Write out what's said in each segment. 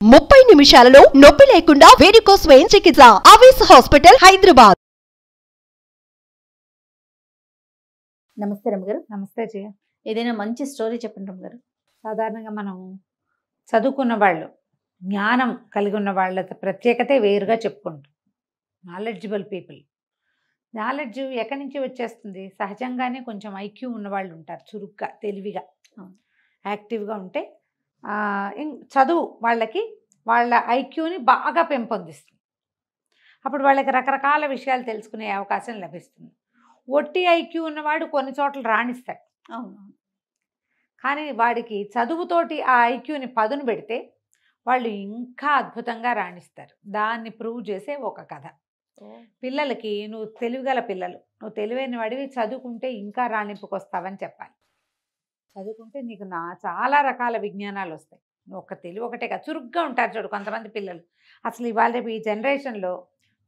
30 నిమిషాలలో నొప్పి లేకుండా వేడికోస్ వెయిన్ చికిత్స ఆవేశ హాస్పిటల్ హైదరాబాద్. నమస్తే రమ్మగారు. నమస్తే జయ. ఏదైనా మంచి స్టోరీ చెప్పండి రమ్మగారు. సాధారణంగా మనం చదువుకున్న వాళ్ళు, జ్ఞానం కలిగి ఉన్న వాళ్ళ ప్రత్యేకతే వేరుగా చెప్పుకుంటాం. Knowledgeable people. నాలెడ్జ్ ఎక్కడి నుంచి వచ్చేస్తుంది? సహజంగానే కొంచెం ఐక్యూ ఉన్నవాళ్ళు ఉంటారు, చురుగ్గా, తెలివిగా, యాక్టివ్గా ఉంటే చదువు వాళ్ళకి వాళ్ళ ఐక్యూని బాగా పెంపొందిస్తుంది. అప్పుడు వాళ్ళకి రకరకాల విషయాలు తెలుసుకునే అవకాశం లభిస్తుంది. ఒట్టి ఐక్యూ ఉన్నవాడు కొన్ని చోట్ల రాణిస్తాడు. అవును. కానీ వాడికి చదువుతోటి ఆ ఐక్యూని పదును పెడితే వాళ్ళు ఇంకా అద్భుతంగా రాణిస్తారు. దాన్ని ప్రూవ్ చేసే ఒక కథ. పిల్లలకి నువ్వు తెలివిగల పిల్లలు, నువ్వు తెలివైన వాడివి, చదువుకుంటే ఇంకా రాణింపుకొస్తావని చెప్పాలి. చదువుకుంటే నీకు చాలా రకాల విజ్ఞానాలు వస్తాయి. నువ్వు ఒక తెలివి ఒకటే కాదు, చురుగ్గా ఉంటారు చూడు కొంతమంది పిల్లలు. అసలు ఇవాళ రేపు ఈ జనరేషన్లో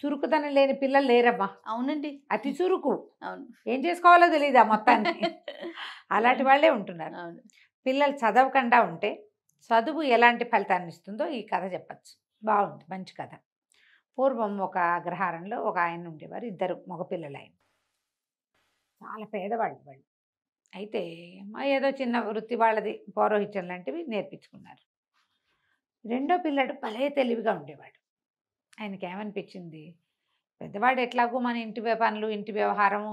చురుకుతనం లేని పిల్లలు లేరమ్మా. అవునండి, అతి చురుకు. అవును. ఏం చేసుకోవాలో తెలియదు ఆ మొత్తాన్ని. అలాంటి వాళ్ళే ఉంటున్నారు. అవును. పిల్లలు చదవకుండా ఉంటే చదువు ఎలాంటి ఫలితాన్ని ఇస్తుందో ఈ కథ చెప్పచ్చు. బాగుంది, మంచి కథ. పూర్వం ఒక అగ్రహారంలో ఒక ఆయన ఉండేవారు, ఇద్దరు మగపిల్లలు. ఆయన చాలా పేదవాళ్ళు వాళ్ళు. అయితే ఏదో చిన్న వృత్తి వాళ్ళది, పౌరోహిత్యం లాంటివి నేర్పించుకున్నారు. రెండో పిల్లడు భలే తెలివిగా ఉండేవాడు. ఆయనకి ఏమనిపించింది, పెద్దవాడు ఎట్లాగో మన ఇంటి పనులు, ఇంటి వ్యవహారము,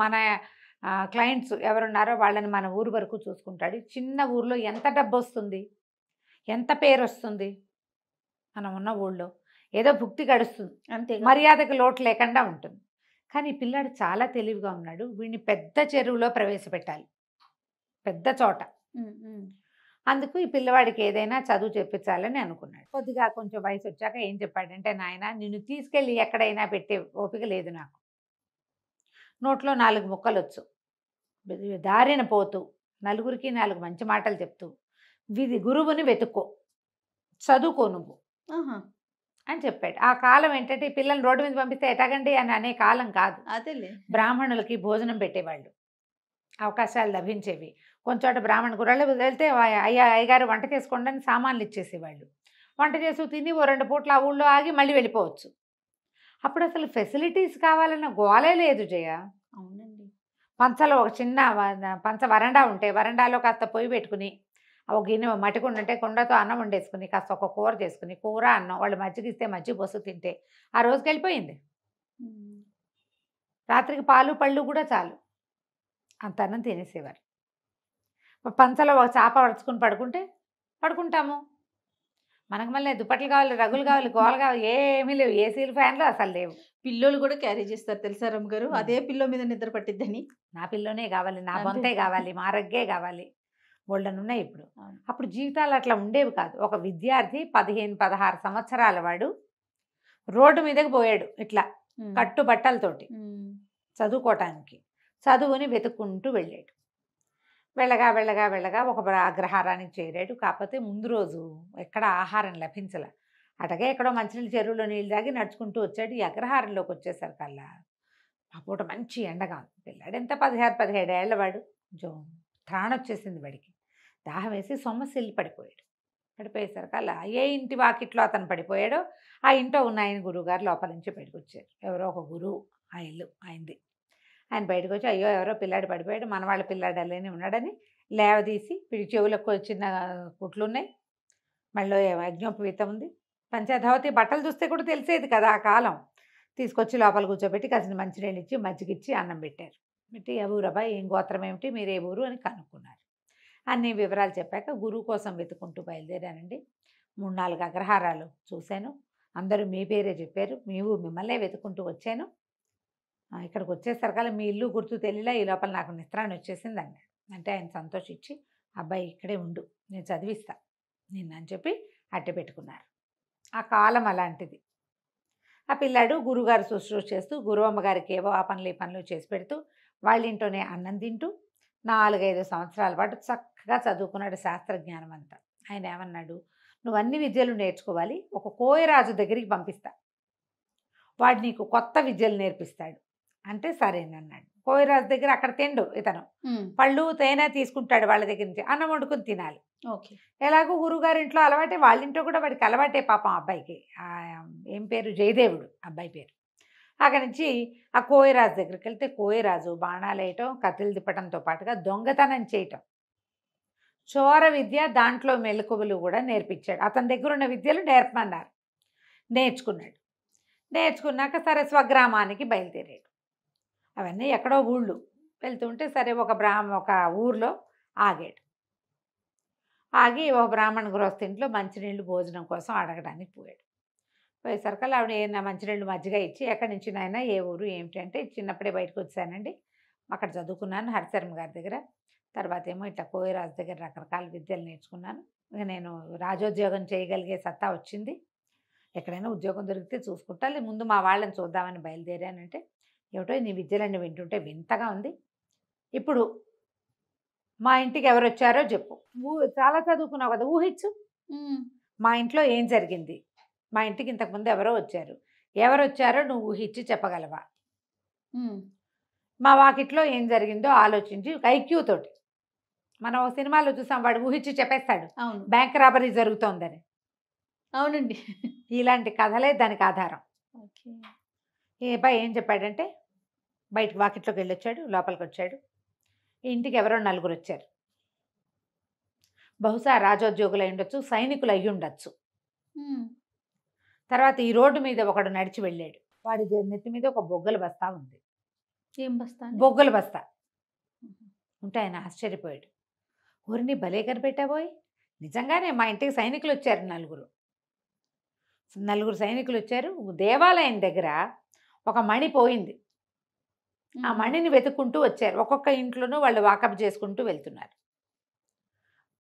మన క్లయింట్స్ ఎవరున్నారో వాళ్ళని మన ఊరు వరకు చూసుకుంటాడు. చిన్న ఊర్లో ఎంత డబ్బు వస్తుంది, ఎంత పేరు వస్తుంది, మనం ఉన్న ఊళ్ళో ఏదో భుక్తి గడుస్తుంది, అంతే. మర్యాదకు లోటు లేకుండా ఉంటుంది. కానీ ఈ పిల్లాడు చాలా తెలివిగా ఉన్నాడు. వీడిని పెద్ద చెరువులో ప్రవేశపెట్టాలి, పెద్ద చోట. అందుకు ఈ పిల్లవాడికి ఏదైనా చదువు చెప్పించాలని అనుకున్నాడు. కొద్దిగా కొంచెం వయసు వచ్చాక ఏం చెప్పాడంటే, నాయన నిన్ను తీసుకెళ్ళి ఎక్కడైనా పెట్టే ఓపిక లేదు నాకు. నోట్లో 4 ముక్కలు వచ్చు, దారిన పోతూ నలుగురికి 4 మంచి మాటలు చెప్తూ గురువుని వెతుక్కో, చదువుకో నువ్వు అని చెప్పాడు. ఆ కాలం ఏంటంటే ఈ పిల్లల్ని రోడ్డు మీద పంపిస్తే ఎటాగండి అని అనే కాలం కాదు. అదేలే. బ్రాహ్మణులకి భోజనం పెట్టేవాళ్ళు, అవకాశాలు లభించేవి. కొంచెం బ్రాహ్మణ గుర్రాలు వెళ్తే అయ్యగారు వంట చేసుకోండి అని సామాన్లు ఇచ్చేసేవాళ్ళు. వంట చేసి తిని 2 పూట్ల ఆ ఊళ్ళో ఆగి మళ్ళీ వెళ్ళిపోవచ్చు. అప్పుడు అసలు ఫెసిలిటీస్ కావాలన్న గోలే లేదు జయ. అవునండి. పంచలో ఒక చిన్న పంచ వరండా ఉంటే వరండాలో కాస్త పొయ్యి పెట్టుకుని, ఒక గిన్నె మట్టికుండ ఉంటే కుండతో అన్నం వండేసుకుని, కాస్త ఒక కూర చేసుకుని, కూర అన్నం వాళ్ళు మజ్జిగ ఇస్తే మజ్జిగ పోసు తింటే ఆ రోజుకి వెళ్ళిపోయింది. రాత్రికి పాలు పళ్ళు కూడా చాలు, అంత అన్నం తినేసేవారు. పంచలో ఒక చాప పడుచుకుని పడుకుంటాము. మనకు మళ్ళీ దుప్పట్లు కావాలి, రగులు కావాలి, గోలు కావాలి, ఏమీ లేవు. ఏసీలు, ఫ్యాన్లు అసలు లేవు. పిల్లోలు కూడా క్యారీ చేస్తారు తెలుసా రమ్మగారు, అదే పిల్లో మీద నిద్ర పట్టిద్దని. నా పిల్లోనే కావాలి, నా బొంతే కావాలి, మా రగ్గే కావాలి, ఉన్నాయి ఇప్పుడు. అప్పుడు జీవితాలు అట్లా ఉండేవి కాదు. ఒక విద్యార్థి 15-16 సంవత్సరాల వాడు రోడ్డు మీదకి పోయాడు ఇట్లా కట్టుబట్టలతోటి చదువుకోవటానికి. చదువుని వెతుక్కుంటూ వెళ్ళాడు. వెళ్ళగా ఒక అగ్రహారానికి చేరాడు. కాకపోతే ముందు రోజు ఎక్కడ ఆహారం లభించలే. అటగే ఎక్కడో మంచినీళ్ళు చెరువులో నీళ్ళు తాగి నడుచుకుంటూ వచ్చాడు. ఈ అగ్రహారంలోకి వచ్చేసరికల్లా ఆ పూట మంచి ఎండగా ఉంది. పిల్లాడు ఎంత 16-17 ఏళ్ళ వాడు. కొంచెం త్రాణ వచ్చేసింది వాడికి. దాహం వేసి సొమ్మసిల్లి పడిపోయేసరికల్లా ఏ ఇంటి వాకిట్లో అతను పడిపోయాడో ఆ ఇంట్లో ఉన్న ఆయన గురువుగారు లోపల నుంచి బయటకు వచ్చారు. ఎవరో ఒక గురువు, ఆ ఇల్లు ఆయనది. ఆయన బయటకు వచ్చి, అయ్యో ఎవరో పిల్లాడు పడిపోయాడు, మన వాళ్ళ పిల్లాడు అలానే ఉన్నాడని లేవదీసి, వీడి చెవులకు చిన్న కుట్లు ఉన్నాయి, మళ్ళీ యజ్ఞోపవీతం ఉంది, పంచధావతి బట్టలు చూస్తే కూడా తెలిసేది కదా ఆ కాలం. తీసుకొచ్చి లోపల కూర్చోబెట్టి కాసిన మంచినీళ్ళు ఇచ్చి మజ్జిగిచ్చి అన్నం పెట్టారు. పెట్టి ఏ ఊరబ్బా, ఏం గోత్రం ఏమిటి, మీరు ఏ ఊరు అని కనుక్కున్నారు. అన్ని వివరాలు చెప్పాక గురువు కోసం వెతుకుంటూ బయలుదేరానండి. 3-4 అగ్రహారాలు చూశాను, అందరూ మీ పేరే చెప్పారు, మిమ్మల్నే వెతుకుంటూ వచ్చాను. ఇక్కడికి వచ్చేసరికల్లా మీ ఇల్లు గుర్తు తెలియలా, ఈ లోపల నాకు నిద్రాన్ని వచ్చేసింది అన్నాడు. అంటే ఆయన సంతోషించి, అబ్బాయి ఇక్కడే ఉండు, నేను చదివిస్తా నిన్ను అని చెప్పి అట్టె పెట్టుకున్నారు. ఆ కాలం అలాంటిది. ఆ పిల్లాడు గురువుగారు శుశ్రూష చేస్తూ, గురువమ్మగారికి ఏవో ఆ పనులు ఈ పనులు చేసి పెడుతూ, వాళ్ళ ఇంట్లోనే అన్నం తింటూ 4-5 సంవత్సరాల పాటు చక్కగా చదువుకున్నాడు శాస్త్రజ్ఞానం అంతా. ఆయన ఏమన్నాడు, నువ్వు అన్ని విద్యలు నేర్చుకోవాలి, ఒక కోయరాజు దగ్గరికి పంపిస్తా, వాడు నీకు కొత్త విద్యలు నేర్పిస్తాడు అంటే సరేనన్నాడు. కోయిరాజు దగ్గర అక్కడ తిండు ఇతను. పళ్ళు తేనె తీసుకుంటాడు వాళ్ళ దగ్గర నుంచి, అన్నం వండుకుని తినాలి. ఓకే. ఎలాగో గురువుగారింట్లో అలవాటే, వాళ్ళ ఇంట్లో కూడా వాడికి అలవాటే పాపం అబ్బాయికి. ఏం పేరు, జయదేవుడు అబ్బాయి పేరు. అక్కడి నుంచి ఆ కోయిరాజు దగ్గరికి వెళ్తే కోయిరాజు బాణాలు వేయటం, కత్తులు తిప్పటంతో పాటుగా దొంగతనం చేయటం, చోర విద్య, దాంట్లో మెలకువలు కూడా నేర్పించాడు. అతని దగ్గర ఉన్న విద్యలు నేర్పమన్నారు. నేర్చుకున్నాడు. నేర్చుకున్నాక సరే స్వగ్రామానికి బయలుదేరాడు. అవన్నీ ఎక్కడో ఊళ్ళు వెళ్తుంటే సరే ఒక ఊర్లో ఆగాడు. ఆగి ఒక బ్రాహ్మణ గృహస్థింట్లో మంచినీళ్ళు భోజనం కోసం అడగడానికి పోయాడు. పోయేసరికల్లా ఆవిడ ఏమైనా మంచినీళ్ళు మజ్జిగ ఇచ్చి, ఎక్కడి నుంచి నాయనా, ఏ ఊరు ఏమిటి అంటే, చిన్నప్పుడే బయటకు వచ్చానండి, అక్కడ చదువుకున్నాను హరిశర్మ గారి దగ్గర, తర్వాత ఏమో ఇట్లా కోయిరాజు దగ్గర రకరకాల విద్యలు నేర్చుకున్నాను, ఇక నేను రాజోద్యోగం చేయగలిగే సత్తా వచ్చింది, ఎక్కడైనా ఉద్యోగం దొరికితే చూసుకుంటా, ముందు మా వాళ్ళని చూద్దామని బయలుదేరానంటే, ఏమిటో నీ విద్యలన్నీ వింటుంటే వింతగా ఉంది, ఇప్పుడు మా ఇంటికి ఎవరు వచ్చారో చెప్పు, చాలా చదువుకున్నావు కదా, ఊహించు, మా ఇంట్లో ఏం జరిగింది, మా ఇంటికి ఇంతకుముందు ఎవరో వచ్చారు, ఎవరు వచ్చారో నువ్వు ఊహించి చెప్పగలవా, మా వాకిట్లో ఏం జరిగిందో ఆలోచించి ఐక్యూ తోటి, మనం సినిమాలో చూసాం, వాడు ఊహించి చెప్పేస్తాడు బ్యాంక్ రాబరీ జరుగుతోందని. అవునండి, ఇలాంటి కథలే దానికి ఆధారం. ఈ అబ్బాయి ఏం చెప్పాడంటే, బయటకు వాకిట్లోకి వెళ్ళొచ్చాడు, లోపలికి వచ్చాడు, ఇంటికి ఎవరో నలుగురు వచ్చారు, బహుశా రాజోద్యోగులు అయి ఉండొచ్చు, సైనికులు అయ్యి ఉండొచ్చు. తర్వాత ఈ రోడ్డు మీద ఒకడు నడిచి వెళ్ళాడు, వాడి నెత్తి మీద ఒక బొగ్గల బస్తా ఉంది. ఏం బస్తా? బొగ్గల బస్తా ఉంటే ఆయన ఆశ్చర్యపోయాడు. ఊరిని భలే కనిపెట్టాబోయ్, నిజంగానే మా ఇంటికి సైనికులు వచ్చారు, నలుగురు సైనికులు వచ్చారు. దేవాలయం దగ్గర ఒక మణి పోయింది, ఆ మణిని వెతుక్కుంటూ వచ్చారు, ఒక్కొక్క ఇంట్లోనూ వాళ్ళు వాకప్ చేసుకుంటూ వెళ్తున్నారు.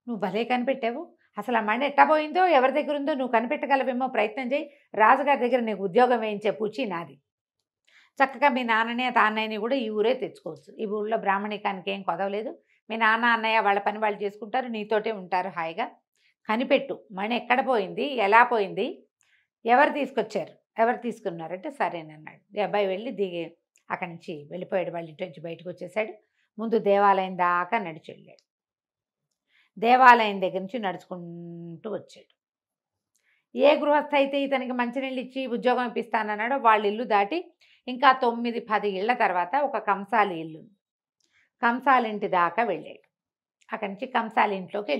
నువ్వు భలే కనిపెట్టావు, అసలు ఆ మణి ఎట్టా పోయిందో, ఎవరి దగ్గర ఉందో నువ్వు కనిపెట్టగలవేమో, ప్రయత్నం చేయి, రాజుగారి దగ్గర నీకు ఉద్యోగం వేయించే పూచి నాది, చక్కగా మీ నాన్నని తాన్నయ్యని కూడా ఈ ఊరే తెచ్చుకోవచ్చు, ఈ ఊళ్ళో బ్రాహ్మణికానికి ఏం కొదవలేదు, మీ నాన్న అన్నయ్య వాళ్ళ పని వాళ్ళు చేసుకుంటారు, నీతోటే ఉంటారు హాయిగా, కనిపెట్టు, మణి ఎక్కడ పోయింది, ఎలా పోయింది, ఎవరు తీసుకొచ్చారు, ఎవరు తీసుకున్నారంటే సరేనన్నాడు. ఈ అబ్బాయి వెళ్ళి దిగి అక్కడి నుంచి వెళ్ళిపోయాడు, వాళ్ళ ఇంటి నుంచి బయటకు వచ్చేసాడు. ముందు దేవాలయం దాకా నడిచి వెళ్ళాడు, దేవాలయం దగ్గర నుంచి నడుచుకుంటూ వచ్చాడు. ఏ గృహస్థ అయితే ఇతనికి మంచినీళ్ళు ఇచ్చి ఉద్యోగం ఇప్పిస్తానన్నాడో వాళ్ళ ఇల్లు దాటి ఇంకా 9-10 ఇళ్ల తర్వాత ఒక కంసాలి ఇల్లు, కంసాలి ఇంటి దాకా వెళ్ళాడు. అక్కడి నుంచి కంసాలి ఇంట్లోకి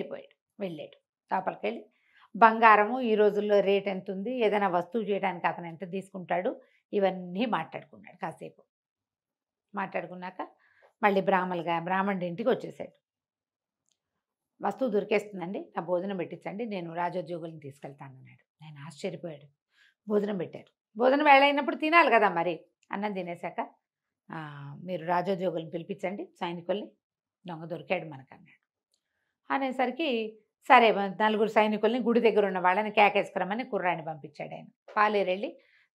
వెళ్ళాడు, లోపలికి వెళ్ళి బంగారము ఈ రోజుల్లో రేట్ ఎంత ఉంది, ఏదైనా వస్తువు చేయడానికి అతను ఎంత తీసుకుంటాడు, ఇవన్నీ మాట్లాడుకున్నాడు. కాసేపు మాట్లాడుకున్నాక మళ్ళీ బ్రాహ్మణుడి ఇంటికి వచ్చేసాడు. వస్తువు దొరికేస్తుందండి, నా భోజనం పెట్టించండి, నేను రాజోద్యోగులను తీసుకెళ్తానన్నాడు. ఆయన ఆశ్చర్యపోయాడు. భోజనం పెట్టారు, భోజనం వేళ అయినప్పుడు తినాలి కదా, మరి అన్నం తినేశాక మీరు రాజోద్యోగులను పిలిపించండి, సైనికుల్ని, దొంగ దొరికాడు మనకన్నాడు. అనేసరికి సరే 4 సైనికుల్ని గుడి దగ్గర ఉన్న వాళ్ళని కేకేసుకురమ్మని కుర్రాన్ని పంపించాడు. ఆయన పాలేరెళ్ళి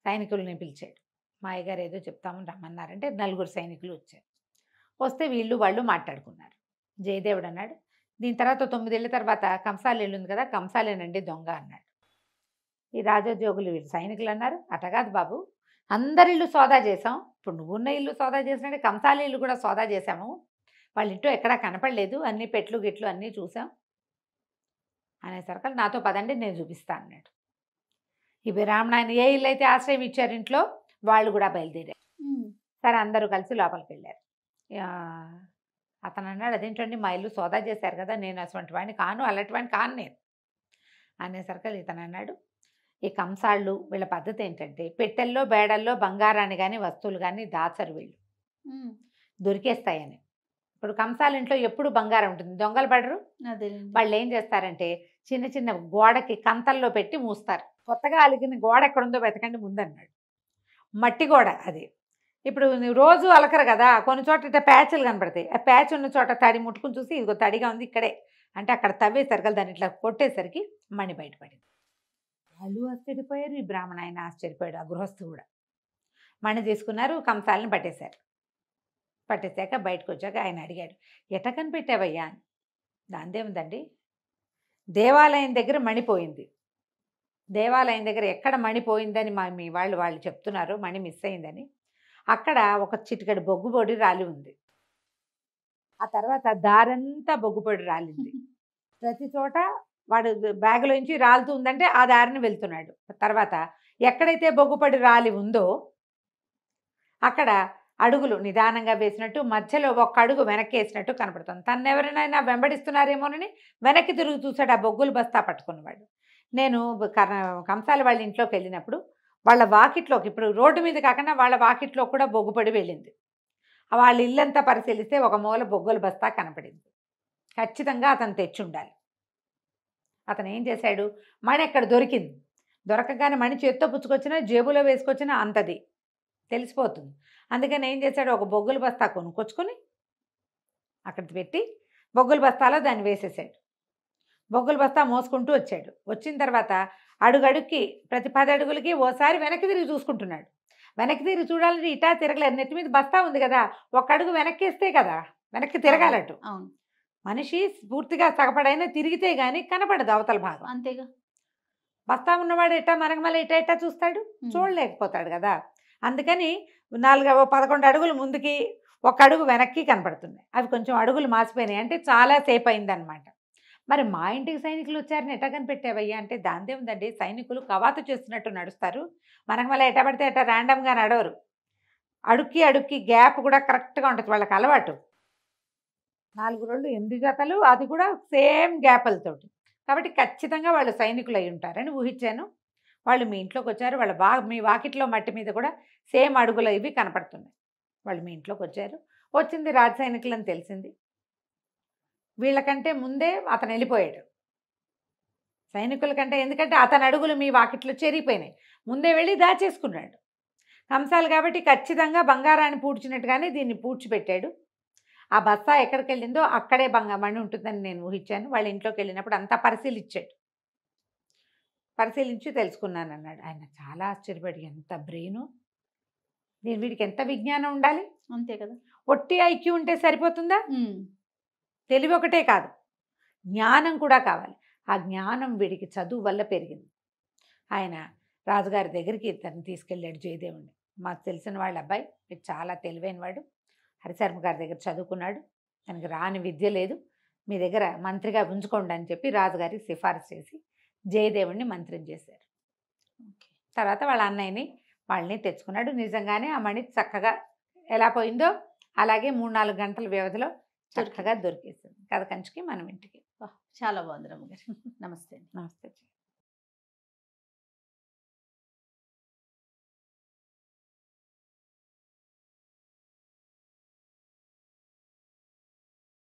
సైనికుల్ని పిలిచాడు. మా అయ్యగారు ఏదో చెప్తామని రమ్మన్నారంటే 4 సైనికులు వచ్చారు. వస్తే వాళ్ళు మాట్లాడుకున్నారు. జయదేవుడు అన్నాడు, దీని తర్వాత 9 ఏళ్ళ తర్వాత కంసాలి వెళ్ళింది కదా, కంసాలేనండి దొంగ అన్నాడు. ఈ రాజోద్యోగులు వీళ్ళు సైనికులు అన్నారు, అటగాదు బాబు, అందరి ఇల్లు సోదా చేసాం, ఇప్పుడు నువ్వున్న ఇల్లు సోదా చేసినట్టే కంసాలి ఇల్లు కూడా సోదా చేశాము, వాళ్ళ ఇంట్లో ఎక్కడా కనపడలేదు, అన్ని పెట్లు గిట్లు అన్నీ చూసాం అనేసరికి నాతో పదండి నేను చూపిస్తా అన్నాడు. ఈ బ్రాహ్మణ ఏ ఇల్లు అయితే ఆశ్రయం ఇచ్చారు ఇంట్లో వాళ్ళు కూడా బయలుదేరారు. సరే అందరూ కలిసి లోపలికి వెళ్ళారు. అతను అన్నాడు, అదేంటండి మా ఇల్లు సోదా చేశారు కదా, నేను అటువంటి వాడిని కాను, అలాంటి వాడిని కాను నేను అనేసరికి ఇతను అన్నాడు, ఈ కంసాళ్ళు వీళ్ళ పద్ధతి ఏంటంటే పెట్టెల్లో బేడల్లో బంగారాన్ని కానీ వస్తువులు కానీ దాచరు, వీళ్ళు దొరికేస్తాయని. ఇప్పుడు కంసాల ఇంట్లో ఎప్పుడు బంగారం ఉంటుంది, దొంగలు పడరు. వాళ్ళు ఏం చేస్తారంటే చిన్న చిన్న గోడకి కంతల్లో పెట్టి మూస్తారు. కొత్తగా అలిగిన గోడ ఎక్కడుందో వెతకండి ముందన్నాడు. మట్టి గోడ అది. ఇప్పుడు రోజు అలకరు కదా, కొన్ని చోట ఇట్లా ప్యాచ్లు కనపడతాయి, ఆ ప్యాచ్ ఉన్న చోట తడి ముట్టుకుని చూసి ఇదిగో తడిగా ఉంది ఇక్కడే అంటే అక్కడ తవ్వేసరికి దాన్ని ఇట్లా కొట్టేసరికి మణి బయటపడింది. వాళ్ళు ఆశ్చర్యపోయారు, ఈ బ్రాహ్మణ ఆయన ఆశ్చర్యపోయాడు, ఆ గృహస్థు కూడా. మణి తీసుకున్నారు, కంసాలని పట్టేశారు. పట్టేశాక బయటకు వచ్చాక ఆయన అడిగాడు, ఎట కనిపెట్టావయ్యా అని. దాందేముందండి, దేవాలయం దగ్గర మణిపోయింది, దేవాలయం దగ్గర ఎక్కడ మణిపోయిందని మీ వాళ్ళు చెప్తున్నారు, మణి మిస్ అయిందని. అక్కడ ఒక చిటికెడు బొగ్గు పొడి రాలి ఉంది. ఆ తర్వాత దారంతా బొగ్గు పొడి రాలింది. ప్రతి చోట వాడు బ్యాగులోంచి రాలుతూ ఉందంటే ఆ దారిని వెళ్తున్నాడు. తర్వాత ఎక్కడైతే బొగ్గుపడి రాలి ఉందో అక్కడ అడుగులు నిదానంగా వేసినట్టు, మధ్యలో ఒక్క అడుగు వెనక్కి వేసినట్టు కనపడుతుంది. తను ఎవరినైనా వెంబడిస్తున్నారేమోనని వెనక్కి తిరిగి చూశాడు ఆ బొగ్గులు బస్తా పట్టుకున్నవాడు. నేను కంసాల వాళ్ళ ఇంట్లోకి వెళ్ళినప్పుడు వాళ్ళ వాకిట్లోకి, ఇప్పుడు రోడ్డు మీద కాకుండా వాళ్ళ వాకిట్లో కూడా బొగ్గుపడి వెళ్ళింది. వాళ్ళ ఇల్లంతా పరిశీలిస్తే ఒక మూల బొగ్గుల బస్తా కనపడింది. ఖచ్చితంగా అతను తెచ్చి ఉండాలి. అతను ఏం చేశాడు, మణి ఎక్కడ దొరికింది. దొరకగానే మణి చేత్తో పుచ్చుకొచ్చినా జేబులో వేసుకొచ్చినా అంతది తెలిసిపోతుంది. అందుకని ఏం చేశాడు, ఒక బొగ్గుల బస్తా కొనుక్కొచ్చుకొని అక్కడ పెట్టి బొగ్గుల బస్తాలో దాన్ని వేసేసాడు. బొగ్గుల బస్తా మోసుకుంటూ వచ్చాడు. వచ్చిన తర్వాత అడుగడుక్కి ప్రతి 10 అడుగులకి ఓసారి వెనక్కి తిరిగి చూసుకుంటున్నాడు. వెనక్కి తిరిగి చూడాలంటే ఇటా తిరగలేదు, నెత్తి మీద బస్తా ఉంది కదా, ఒక అడుగు వెనక్కి వేస్తే కదా వెనక్కి తిరగాలట్టు. అవును, మనిషి పూర్తిగా సగపడైనా తిరిగితే గానీ కనపడదు అవతల భాగం. అంతేగా. బస్తా ఉన్నవాడు ఎట్టా మరగమల ఎట్టా చూస్తాడు, చూడలేకపోతాడు కదా. అందుకని 11 అడుగులు ముందుకి, ఒక అడుగు వెనక్కి కనపడుతున్నాయి. అవి కొంచెం అడుగులు మాసిపోయినాయి, అంటే చాలా సేపు అయిందనమాట. మరి మా ఇంటికి సైనికులు వచ్చారని ఎట్టా కనిపెట్టావయ్యా అంటే, దాందే ఉందండి, సైనికులు కవాతు చేస్తున్నట్టు నడుస్తారు. మనకు మళ్ళీ ఎట్టా పడితే ఎట్టా ర్యాండమ్గా నడవరు. అడుక్కి గ్యాప్ కూడా కరెక్ట్గా ఉంటుంది, వాళ్ళకి అలవాటు. 4 రోళ్ళు 8 జతలు, అది కూడా సేమ్ గ్యాపులతోటి. కాబట్టి ఖచ్చితంగా వాళ్ళు సైనికులు అయి ఉంటారని ఊహించాను. వాళ్ళు మీ ఇంట్లోకి వచ్చారు. వాళ్ళ మీ వాకిట్లో మట్టి మీద కూడా సేమ్ అడుగులు ఇవి కనపడుతున్నాయి. వాళ్ళు మీ ఇంట్లోకి వచ్చారు. వచ్చింది రాజ సైనికులని తెలిసింది. వీళ్ళకంటే ముందే అతను వెళ్ళిపోయాడు సైనికుల కంటే. ఎందుకంటే అతని అడుగులు మీ వాకిట్లో చెరిగిపోయినాయి, ముందే వెళ్ళి దాచేసుకున్నాడు. కంసాలు కాబట్టి ఖచ్చితంగా బంగారాన్ని పూడ్చినట్టుగానే దీన్ని పూడ్చిపెట్టాడు. ఆ బస్తా ఎక్కడికి వెళ్ళిందో అక్కడే మణి ఉంటుందని నేను ఊహించాను. వాళ్ళ ఇంట్లోకి వెళ్ళినప్పుడు అంతా పరిశీలించి తెలుసుకున్నాను అన్నాడు. ఆయన చాలా ఆశ్చర్యపడి, ఎంత బ్రెయిను, వీడికి ఎంత విజ్ఞానం ఉండాలి. అంతే కదా. ఒట్టి ఐక్యూ ఉంటే సరిపోతుందా? తెలివి ఒకటే కాదు, జ్ఞానం కూడా కావాలి. ఆ జ్ఞానం వీడికి చదువు వల్ల పెరిగింది. ఆయన రాజుగారి దగ్గరికి తను తీసుకెళ్ళాడు జయదేవుని. మాకు తెలిసిన వాళ్ళ అబ్బాయి, వీడు చాలా తెలివైన వాడు, హరిశర్మ గారి దగ్గర చదువుకున్నాడు, తనకి రాని విద్య లేదు, మీ దగ్గర మంత్రిగా ఉంచుకోండి అని చెప్పి రాజుగారికి సిఫారసు చేసి జయదేవుడిని మంత్రిని చేశారు. తర్వాత వాళ్ళ అన్నయ్యని వాళ్ళని తెచ్చుకున్నాడు. నిజంగానే ఆ మణి చక్కగా ఎలా పోయిందో అలాగే 3-4 గంటల వ్యవధిలో చక్కగా దొరికేసింది. కథ కంచికి మనం ఇంటికి. చాలా బాగుంది రమ్మగారు. నమస్తే. నమస్తే.